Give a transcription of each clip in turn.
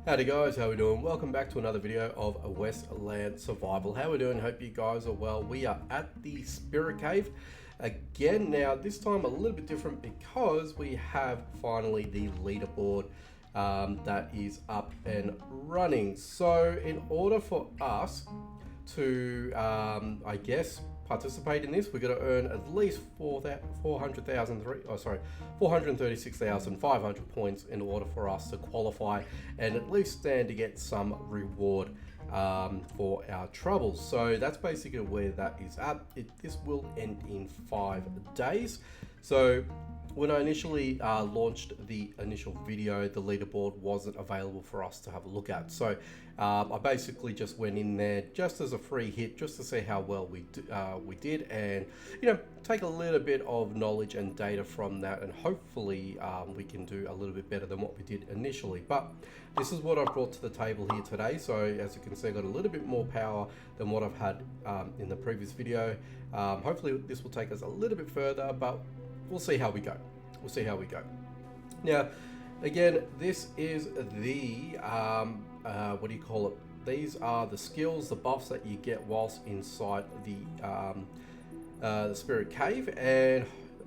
Howdy guys, how we doing? Welcome back to another video of a Westland survival. How we doing? Hope you guys are well. We are at the Spirit Cave again. Now this time a little bit different because we have finally the leaderboard that is up and running. So in order for us to I guess participate in this, we're going to earn at least 436,500 points in order for us to qualify and at least stand to get some reward for our troubles. So that's basically where that is at. This will end in 5 days. So when I initially launched the initial video, the leaderboard wasn't available for us to have a look at. So I basically just went in there just as a free hit, just to see how well we did, and take a little bit of knowledge and data from that, and hopefully we can do a little bit better than what we did initially. But this is what I brought to the table here today. So as you can see, I got a little bit more power than what I've had in the previous video. Hopefully this will take us a little bit further, but we'll see how we go. We'll see how we go. Now, again, this is the what do you call it? These are the skills, the buffs that you get whilst inside the Spirit Cave, and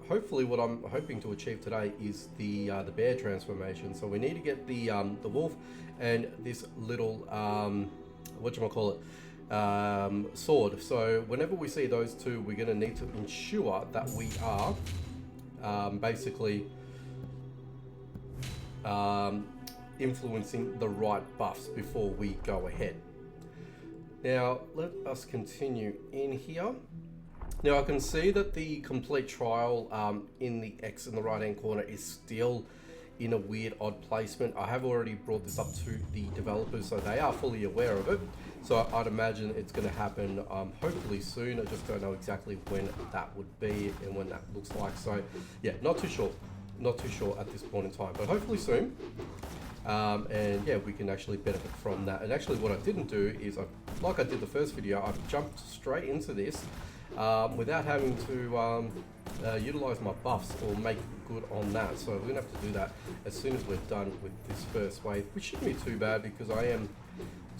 hopefully, what I'm hoping to achieve today is the bear transformation. So we need to get the wolf and this little whatchamacallit, sword. So whenever we see those two, we're going to need to ensure that we are basically influencing the right buffs before we go ahead. Now let us continue in here. Now I can see that the complete trial in the X in the right hand corner is still in a weird odd placement. I have already brought this up to the developers, so they are fully aware of it. So I'd imagine it's going to happen hopefully soon. I just don't know exactly when that would be and when that looks like. So yeah, not too sure at this point in time, but hopefully soon. And yeah, we can actually benefit from that. And actually what I didn't do is, like I did the first video, I've jumped straight into this without having to utilize my buffs or make good on that. So we're gonna have to do that as soon as we're done with this first wave, which shouldn't be too bad because I am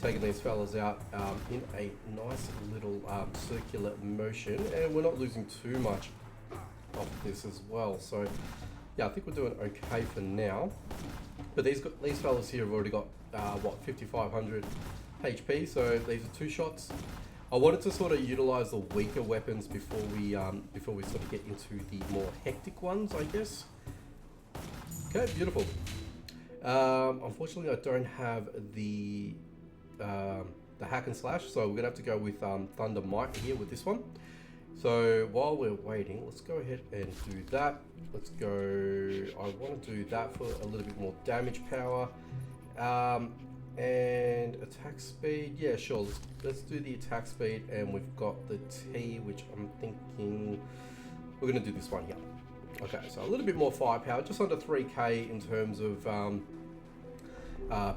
taking these fellas out in a nice little circular motion, and we're not losing too much of this as well. So yeah, I think we're doing okay for now. But these fellas here have already got what, 5,500 HP, so these are 2 shots. I wanted to sort of utilize the weaker weapons before we sort of get into the more hectic ones, I guess. Okay, beautiful. Unfortunately, I don't have the hack and slash, so we're gonna have to go with Thunder Might here with this one. So while we're waiting, let's go ahead and do that. Let's go. I want to do that for a little bit more damage power. And attack speed, yeah, sure. Let's do the attack speed, and we've got the T, which I'm thinking we're gonna do this one here. Okay, so a little bit more firepower, just under 3k in terms of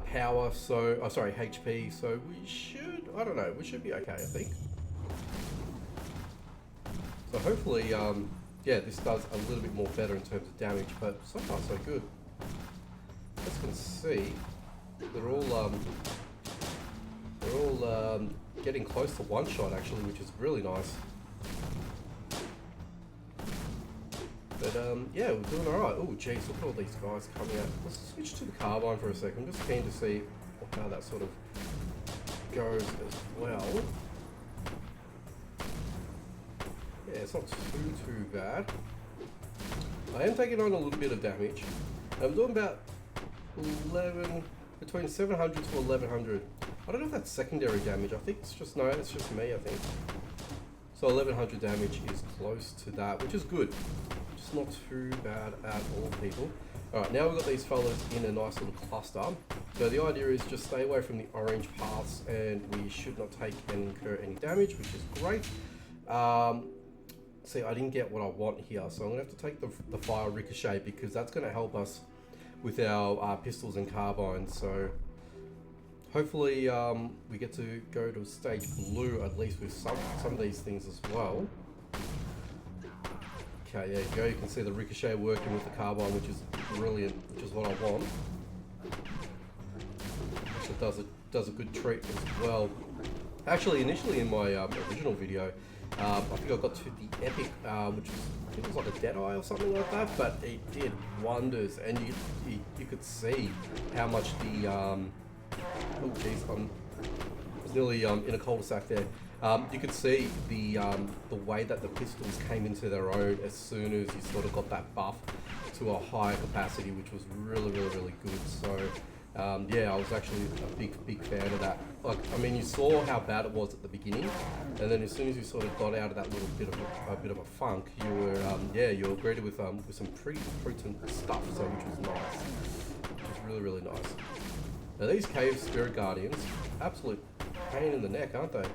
power. So, oh, sorry, HP. So we should, I don't know, we should be okay, I think. So hopefully, yeah, this does a little bit more better in terms of damage, but so far so good. As you can see, they're all getting close to one shot actually, which is really nice. But yeah, we're doing alright. Oh jeez, look at all these guys coming out. Let's switch to the carbine for a second. I'm just keen to see how that sort of goes as well. Yeah, it's not too bad. I am taking on a little bit of damage. I'm doing about between 700 to 1100. I don't know if that's secondary damage. I think it's just, no, it's just me, I think. So 1100 damage is close to that, which is good. Just not too bad at all, people. Alright, now we've got these fellas in a nice little cluster. So the idea is just stay away from the orange paths, and we should not take and incur any damage, which is great. See, I didn't get what I want here, so I'm going to have to take the fire ricochet, because that's going to help us with our pistols and carbines. So hopefully we get to go to stage blue at least with some of these things as well. Okay, there you go. You can see the ricochet working with the carbine, which is brilliant, which is what I want. does a good treat as well. Actually, initially in my original video, I think I got to the epic, which was, I think it was like a Deadeye or something like that, but it did wonders, and you could see how much the oh geez, I was nearly in a cul-de-sac there. You could see the way that the pistols came into their own as soon as you sort of got that buff to a higher capacity, which was really good. So yeah, I was actually a big fan of that. Like, I mean, you saw how bad it was at the beginning, and then as soon as you sort of got out of that little bit of a funk, you were yeah, you were greeted with some pretty potent stuff, so which was nice, which was really nice. Now these cave spirit guardians, absolute pain in the neck, aren't they?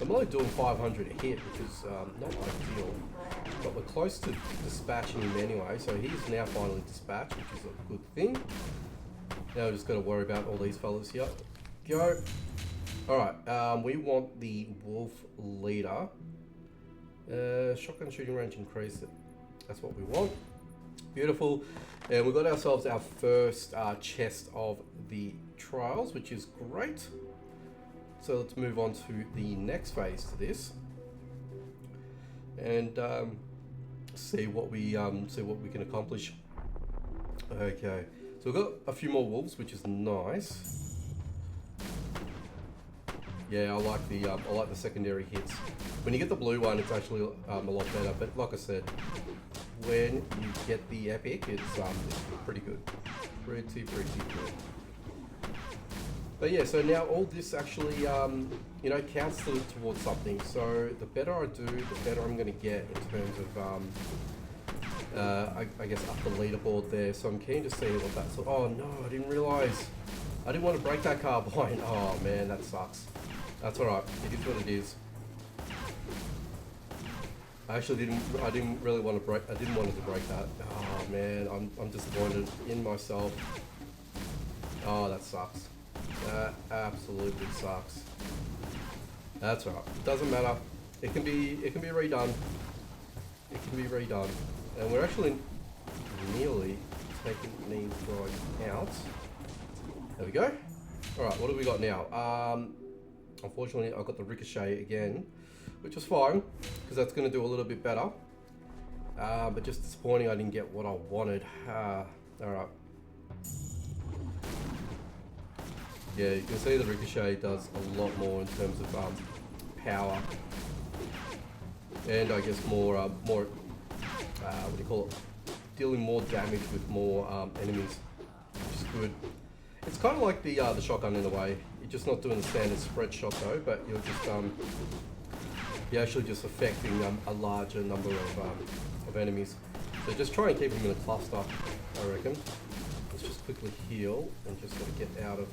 I'm only doing 500 a hit, which is not ideal, but we're close to dispatching him anyway, so he's now finally dispatched, which is a good thing. Now we've just got to worry about all these fellas here. Go. Alright, we want the wolf leader. Shotgun shooting range increased. That's what we want. Beautiful. And we got ourselves our first chest of the trials, which is great. So let's move on to the next phase to this, and see what we can accomplish. Okay, so we've got a few more wolves, which is nice. Yeah, I like the secondary hits. When you get the blue one, it's actually a lot better. But like I said, when you get the epic, it's pretty good, pretty good. But yeah, so now all this actually, you know, counts towards something. So the better I do, the better I'm going to get in terms of, I guess, up the leaderboard there. So I'm keen to see what that's. Oh no, I didn't realise. I didn't want to break that carbine. Oh man, that sucks. That's all right. It is what it is. I actually didn't really want to break. I didn't want to break that. Oh man, I'm disappointed in myself. Oh, that sucks. That absolutely sucks. That's right. It doesn't matter. It can be redone. It can be redone. And we're actually nearly taking these guys out. There we go. Alright, what do we got now? Unfortunately I got the ricochet again, which was fine, because that's gonna do a little bit better. But just disappointing I didn't get what I wanted. Alright. Yeah, you can see the ricochet does a lot more in terms of power, and I guess more what do you call it? Dealing more damage with more enemies, which is good. It's kind of like the shotgun in a way. You're just not doing the standard spread shot though, but you're actually just affecting a larger number of enemies. So just try and keep them in a cluster, I reckon. Let's just quickly heal and just sort of get out of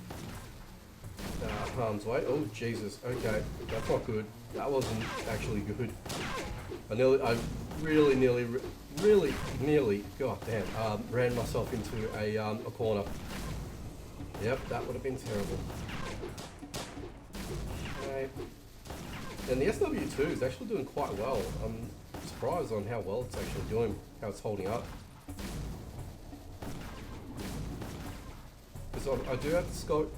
harm's way. Oh Jesus, okay, that's not good. That wasn't actually good. I really nearly, god damn, ran myself into a corner. Yep, that would have been terrible. Okay. And the SW2 is actually doing quite well. I'm surprised on how well it's actually doing, how it's holding up. So I do have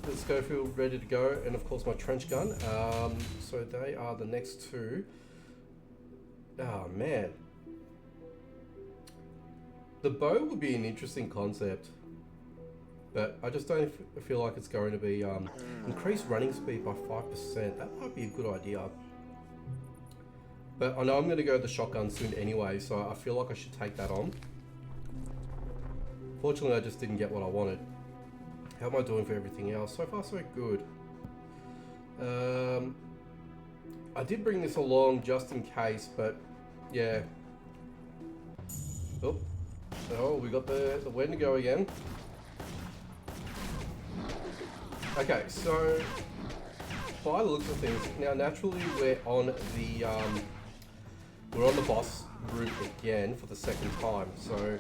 the Schofield ready to go, and of course my trench gun. So they are the next two. Oh man. The bow would be an interesting concept, but I just don't feel like it's going to be increased running speed by 5%. That might be a good idea. But I know I'm going to go the shotgun soon anyway, so I feel like I should take that on. Fortunately, I just didn't get what I wanted. How am I doing for everything else? So far, so good. I did bring this along just in case, but yeah. Oh, so we got the Wendigo again. Okay, so by the looks of things, now naturally we're on the boss route again for the second time. So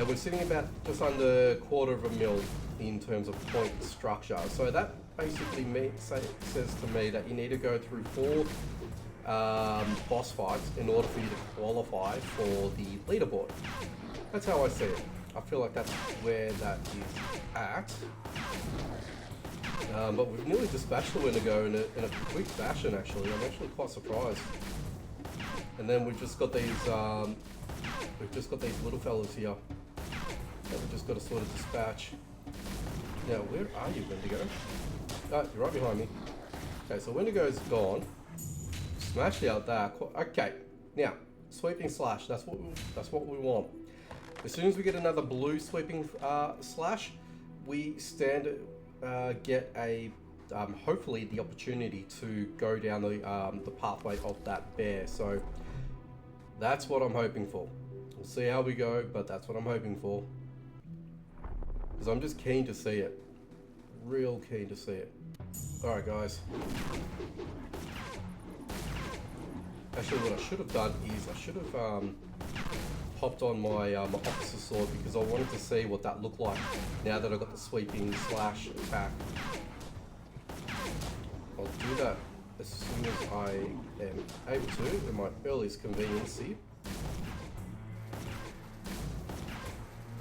we're sitting about just under $250,000 in terms of point structure. So that basically says to me that you need to go through 4 boss fights in order for you to qualify for the leaderboard. That's how I see it. I feel like that's where that is at. But we've nearly dispatched the Wendigo in a quick fashion, actually. I'm actually quite surprised. And then we've just got these little fellas here that we've just got to sort of dispatch. Now, where are you, Wendigo? Oh, you're right behind me. Okay, so Wendigo's gone. Smashed out that. Okay, now sweeping slash. That's what we want. As soon as we get another blue sweeping slash, we get a hopefully the opportunity to go down the pathway of that bear. So that's what I'm hoping for. We'll see how we go, but that's what I'm hoping for. Because I'm just keen to see it. Real keen to see it. Alright guys. Actually what I should have done is I should have hopped on my officer sword because I wanted to see what that looked like now that I got the sweeping slash attack. I'll do that as soon as I am able to, in my earliest convenience here.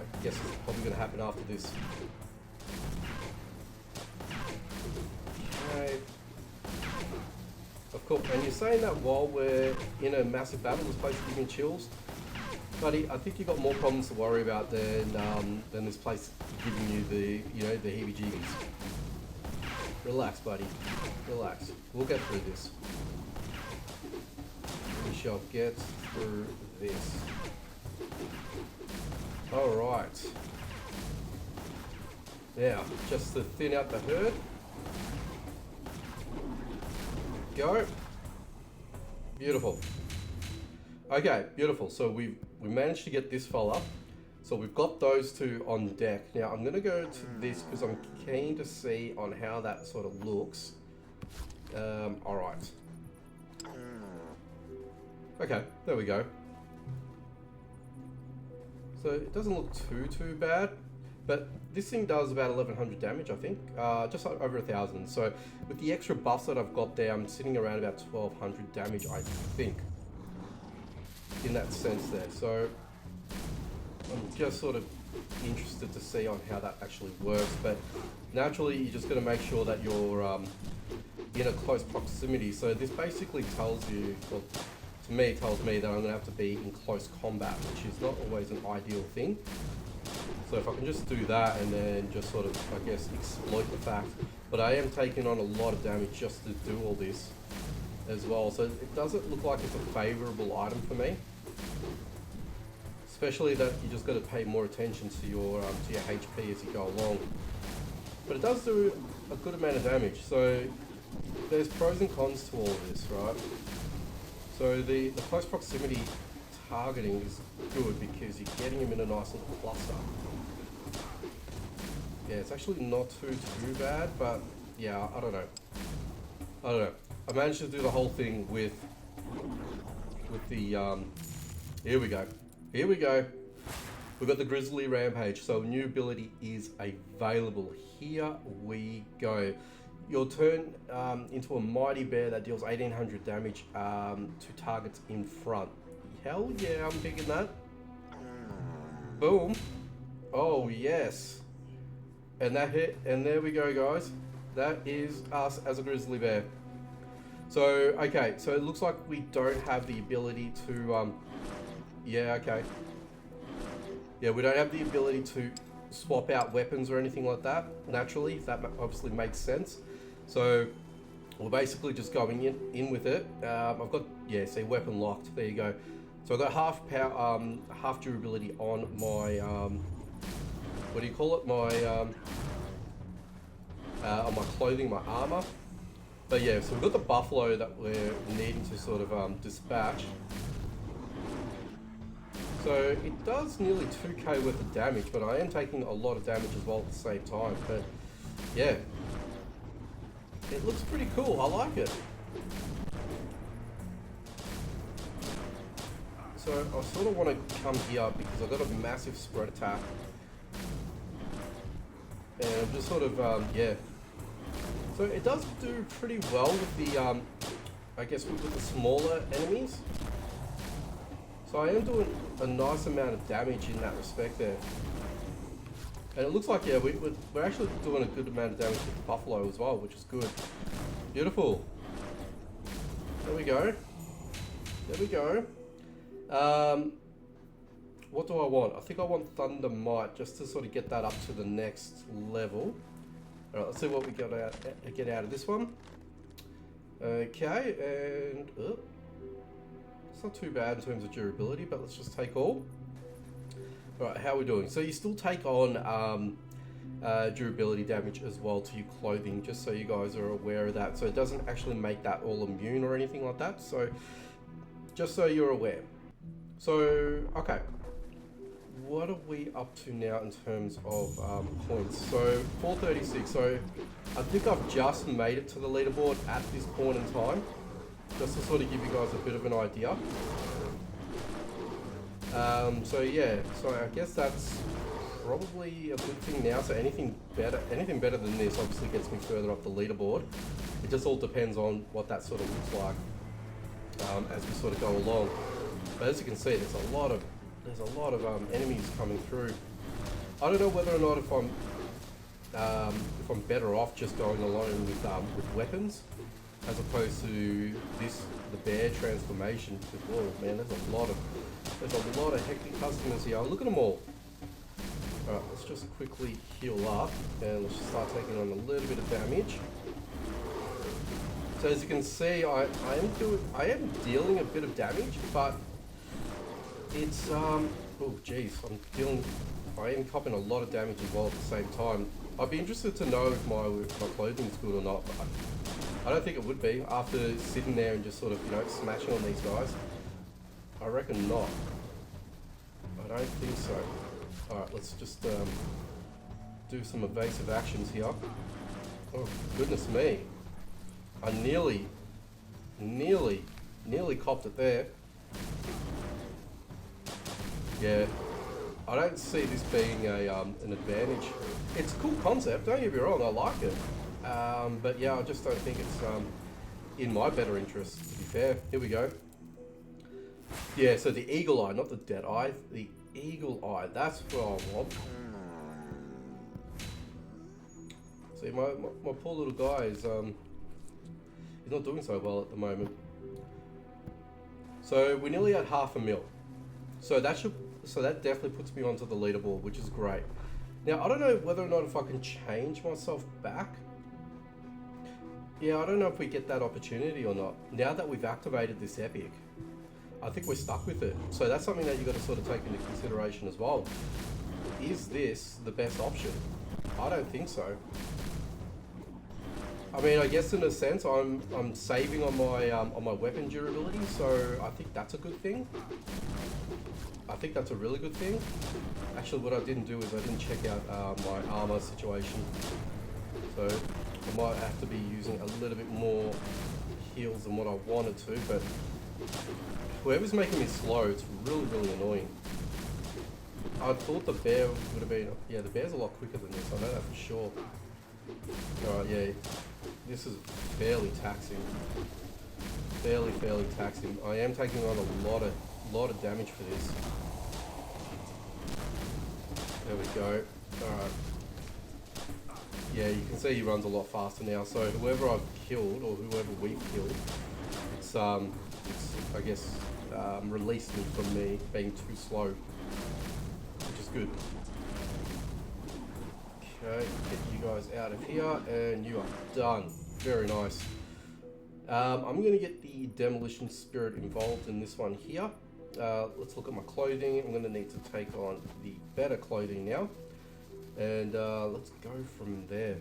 I guess it's probably going to happen after this. Okay. Of course, and you're saying that while we're in a massive battle, this place is giving chills. Buddy, I think you've got more problems to worry about than this place giving you the heebie-jeebies. Relax, buddy. Relax. We'll get through this. We shall get through this. Alright. Now, just to thin out the herd. Go. Beautiful. Okay, beautiful. So we managed to get this fella. So we've got those two on deck. Now I'm going to go to this because I'm keen to see on how that sort of looks. Alright. Okay, there we go. So it doesn't look too bad. But this thing does about 1100 damage, I think. Just over 1000. So with the extra buffs that I've got there, I'm sitting around about 1200 damage, I think. In that sense there. So I'm just sort of interested to see on how that actually works. But naturally, you just got to make sure that you're in a close proximity. So this basically tells you, well, to me, it tells me that I'm going to have to be in close combat, which is not always an ideal thing. So if I can just do that and then just sort of, I guess, exploit the fact. But I am taking on a lot of damage just to do all this as well. So it doesn't look like it's a favourable item for me. Especially that you just got to pay more attention to your HP as you go along. But it does do a good amount of damage. So there's pros and cons to all of this, right? So the close proximity targeting is good because you're getting him in a nice little cluster. Yeah, it's actually not too bad, but yeah, I don't know. I managed to do the whole thing with the here we go. We've got the Grizzly Rampage, so a new ability is available. Here we go. You'll turn into a mighty bear that deals 1800 damage to targets in front. Hell yeah, I'm picking that. Boom. Oh yes. And that hit, and there we go, guys. That is us as a grizzly bear. So, okay, so it looks like we don't have the ability to, yeah, okay. Yeah, we don't have the ability to swap out weapons or anything like that, naturally. That obviously makes sense. So, we're basically just going in with it. I've got, yeah, see, weapon locked. There you go. So I've got half power, half durability on my, what do you call it? My, on my clothing, my armor. But yeah, so we've got the buffalo that we're needing to sort of dispatch. So it does nearly 2k worth of damage, but I am taking a lot of damage as well at the same time. But yeah, it looks pretty cool. I like it. So I sort of want to come here because I've got a massive spread attack. And I'm just sort of, yeah. So it does do pretty well with the, I guess with the smaller enemies. So I am doing a nice amount of damage in that respect there. And it looks like, yeah, we're actually doing a good amount of damage with the buffalo as well, which is good. Beautiful. There we go. There we go. What do I want? I think I want Thunder Might just to sort of get that up to the next level. Alright, let's see what we get out of this one. Okay, and it's not too bad in terms of durability, but let's just take all. Alright, how are we doing? So you still take on durability damage as well to your clothing, just so you guys are aware of that. So it doesn't actually make that all immune or anything like that. So just so you're aware. So, okay. What are we up to now in terms of points? So 436. So I think I've just made it to the leaderboard at this point in time, just to sort of give you guys a bit of an idea. So yeah, so I guess that's probably a good thing now. So anything better than this obviously gets me further up the leaderboard. It just all depends on what that sort of looks like as we sort of go along. But as you can see, there's a lot of enemies coming through. I don't know whether or not if I'm better off just going alone with weapons as opposed to the bear transformation. Oh man, there's a lot of hectic customers here. Look at them all. Alright, let's just quickly heal up and let's just start taking on a little bit of damage. So as you can see, I am dealing a bit of damage, but it's oh geez, I am copping a lot of damage as well at the same time. I'd be interested to know if my clothing's good or not, but I don't think it would be after sitting there and just sort of, you know, smashing on these guys. I reckon not. I don't think so. Alright, let's just do some evasive actions here. Oh goodness me. I nearly copped it there. Yeah, I don't see this being an advantage. It's a cool concept, don't get me wrong, I like it. But yeah, I just don't think it's in my better interest, to be fair. Here we go. Yeah, so the eagle eye, not the dead eye. The eagle eye, that's what I want. See, my poor little guy is he's not doing so well at the moment. So we're nearly at 500,000. So that definitely puts me onto the leaderboard, which is great. Now, I don't know whether or not if I can change myself back. Yeah, I don't know if we get that opportunity or not. Now that we've activated this epic, I think we're stuck with it. So that's something that you've got to sort of take into consideration as well. Is this the best option? I don't think so. I mean, I guess in a sense, I'm saving on my weapon durability, so I think that's a good thing. I think that's a really good thing. Actually, what I didn't do is I didn't check out my armor situation. So I might have to be using a little bit more heals than what I wanted to, but whoever's making me slow, it's really, really annoying. I thought the bear would have been, yeah, the bear's a lot quicker than this, I know that for sure. Alright, yeah, this is fairly taxing. Fairly taxing. I am taking on a lot of damage for this. There we go. Alright. Yeah, you can see he runs a lot faster now, so whoever I've killed, or whoever we've killed, it's I guess, released me from me being too slow, which is good. Okay, get you guys out of here, and you are done. Very nice. I'm going to get the Demolition Spirit involved in this one here. Let's look at my clothing. I'm going to need to take on the better clothing now. And let's go from there.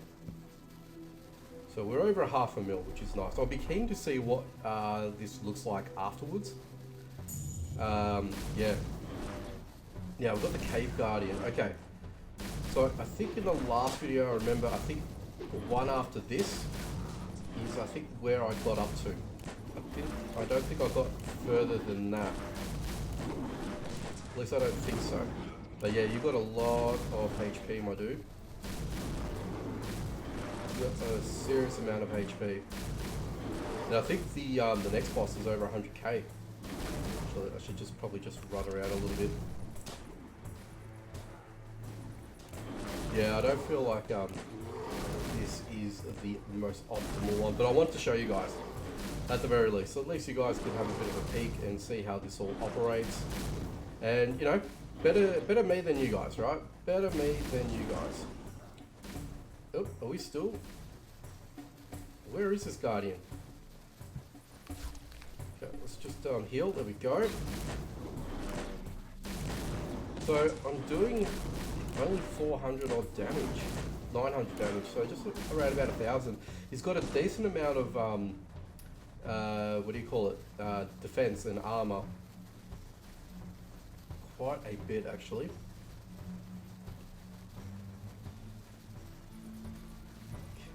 So we're over 500,000, which is nice. I'll be keen to see what this looks like afterwards. Yeah. Yeah, we've got the Cave Guardian. Okay. So I think in the last video, I remember, I think the one after this is, I think, where I got up to. I don't think I got further than that. At least I don't think so. But yeah, you got a lot of HP, my dude. You got a serious amount of HP. Now I think the next boss is over 100k. So I should probably just run around a little bit. Yeah, I don't feel like this is the most optimal one, but I want to show you guys at the very least. So at least you guys can have a bit of a peek and see how this all operates. And you know, better me than you guys, right? Better me than you guys. Oh, are we still? Where is this guardian? Okay, let's just heal. There we go. So I'm doing only 400 odd damage, 900 damage. So just around about 1,000. He's got a decent amount of what do you call it? Defense and armor. Quite a bit actually.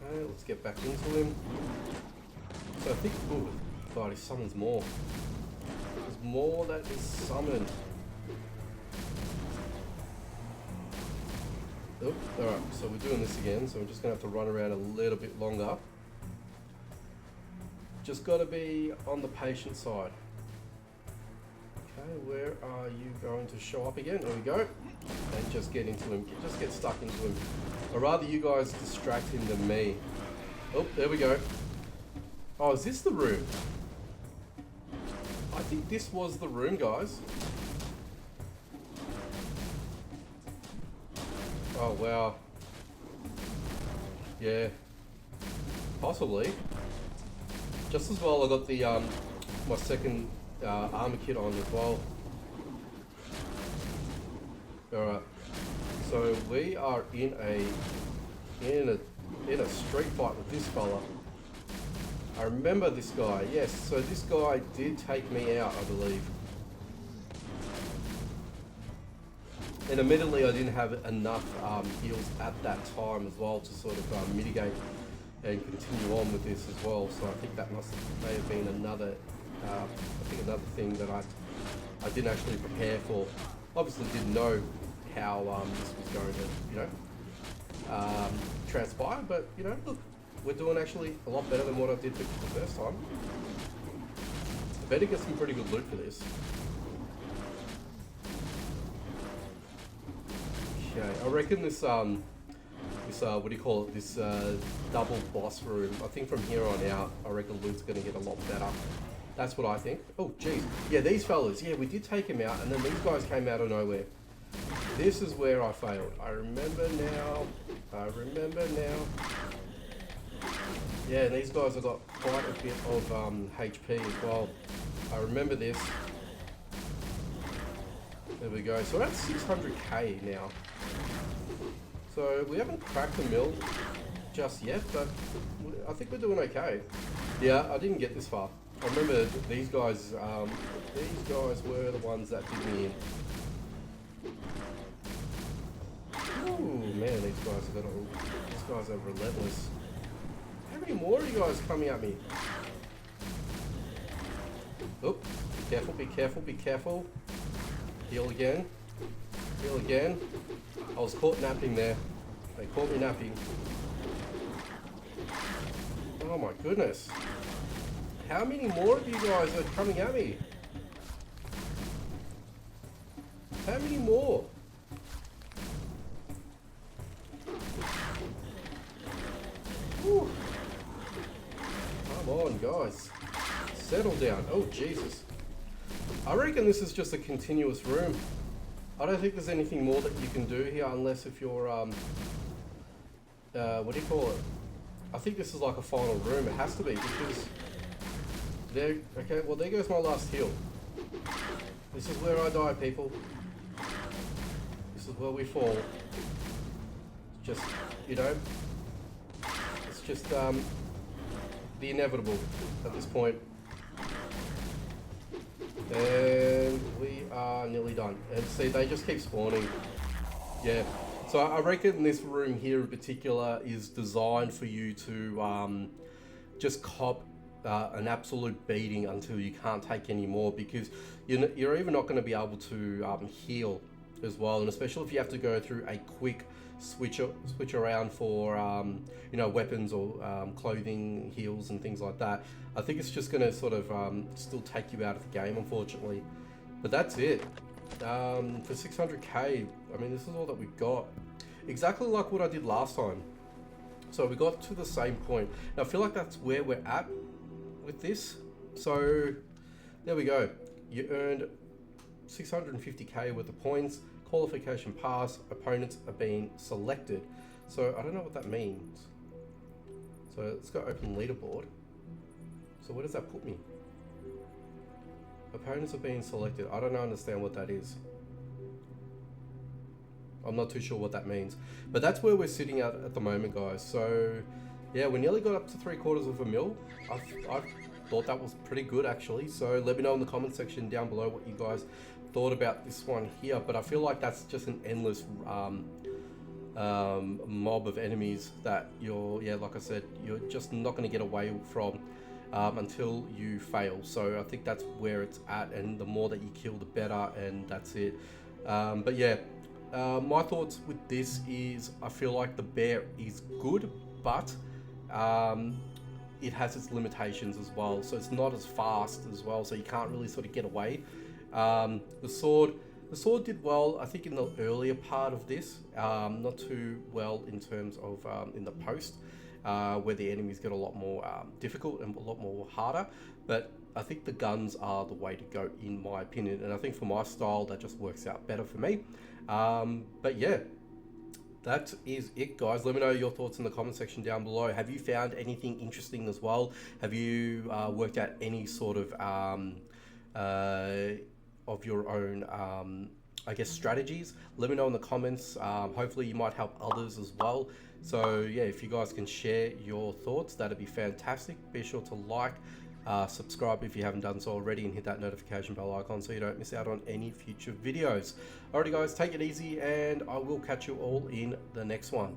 Okay, let's get back into him. So I think, oh god, he summons more. There's more that is summoned. Oh, alright, so we're doing this again, so I'm just going to have to run around a little bit longer. Just got to be on the patient side. Okay, where are you going to show up again? There we go. And just get into him. Just get stuck into him. Or rather you guys distract him than me. Oh, there we go. Oh, is this the room? I think this was the room, guys. Oh, wow. Yeah. Possibly. Just as well I got the my second armor kit on as well. Alright. So we are in a street fight with this fella. I remember this guy, yes, so this guy did take me out, I believe. And admittedly I didn't have enough heals at that time as well to sort of mitigate and continue on with this as well. So I think that may have been another another thing that I didn't actually prepare for. Obviously didn't know how this was going to, you know, transpire, but you know, look, we're doing actually a lot better than what I did the first time. I better get some pretty good loot for this. Okay, I reckon this what do you call it, this double boss room, I think from here on out, I reckon loot's going to get a lot better. That's what I think. Oh, geez. Yeah, these fellas, yeah, we did take him out, and then these guys came out of nowhere. This is where I failed. I remember now. Yeah, and these guys have got quite a bit of HP as well. I remember this. There we go. So we're at 600k now. So we haven't cracked the mill just yet, but I think we're doing okay. Yeah, I didn't get this far. I remember these guys were the ones that did me in. Ooh, man, these guys are relentless. How many more are you guys coming at me? Oh, be careful, be careful, be careful. Heal again. Heal again. I was caught napping there. They caught me napping. Oh my goodness. How many more of you guys are coming at me? How many more? Whew. Come on, guys. Settle down. Oh, Jesus. I reckon this is just a continuous room. I don't think there's anything more that you can do here unless if you're, what do you call it? I think this is like a final room. It has to be because there, okay, well there goes my last heal. This is where I die, people. This is where we fall. It's just, you know, it's just the inevitable at this point. And we are nearly done. And see, they just keep spawning. Yeah. So I reckon this room here in particular is designed for you to just cop an absolute beating until you can't take any more, because you're even not going to be able to heal as well, and especially if you have to go through a quick switch around for you know, weapons or clothing heals and things like that. I think it's just going to sort of still take you out of the game, unfortunately. But that's it. For 600k, I mean, this is all that we've got. exactly like what I did last time. So we got to the same point. Now I feel like that's where we're at with this. So there we go. You earned 650k worth of points. Qualification pass. Opponents are being selected. So I don't know what that means. So let's go open leaderboard. So where does that put me? Opponents are being selected. I don't understand what that is. I'm not too sure what that means. But that's where we're sitting at the moment, guys. So yeah, we nearly got up to 750,000. I thought that was pretty good, actually. So let me know in the comment section down below what you guys thought about this one here. But I feel like that's just an endless mob of enemies that like I said, you're just not going to get away from until you fail. So I think that's where it's at, and the more that you kill, the better, and that's it. But yeah, my thoughts with this is I feel like the bear is good, but it has its limitations as well. So it's not as fast as well, so you can't really sort of get away. The sword did well, I think, in the earlier part of this, not too well in terms of in the post, where the enemies get a lot more difficult and a lot more harder. But I think the guns are the way to go, in my opinion, and I think for my style that just works out better for me. But yeah, that is it, guys. Let me know your thoughts in the comment section down below. Have you found anything interesting as well? Have you worked out any sort of your own I guess strategies? Let me know in the comments. Hopefully you might help others as well. So yeah, if you guys can share your thoughts, that'd be fantastic. Be sure to like, subscribe if you haven't done so already, and hit that notification bell icon so you don't miss out on any future videos. Alrighty guys, take it easy, and I will catch you all in the next one.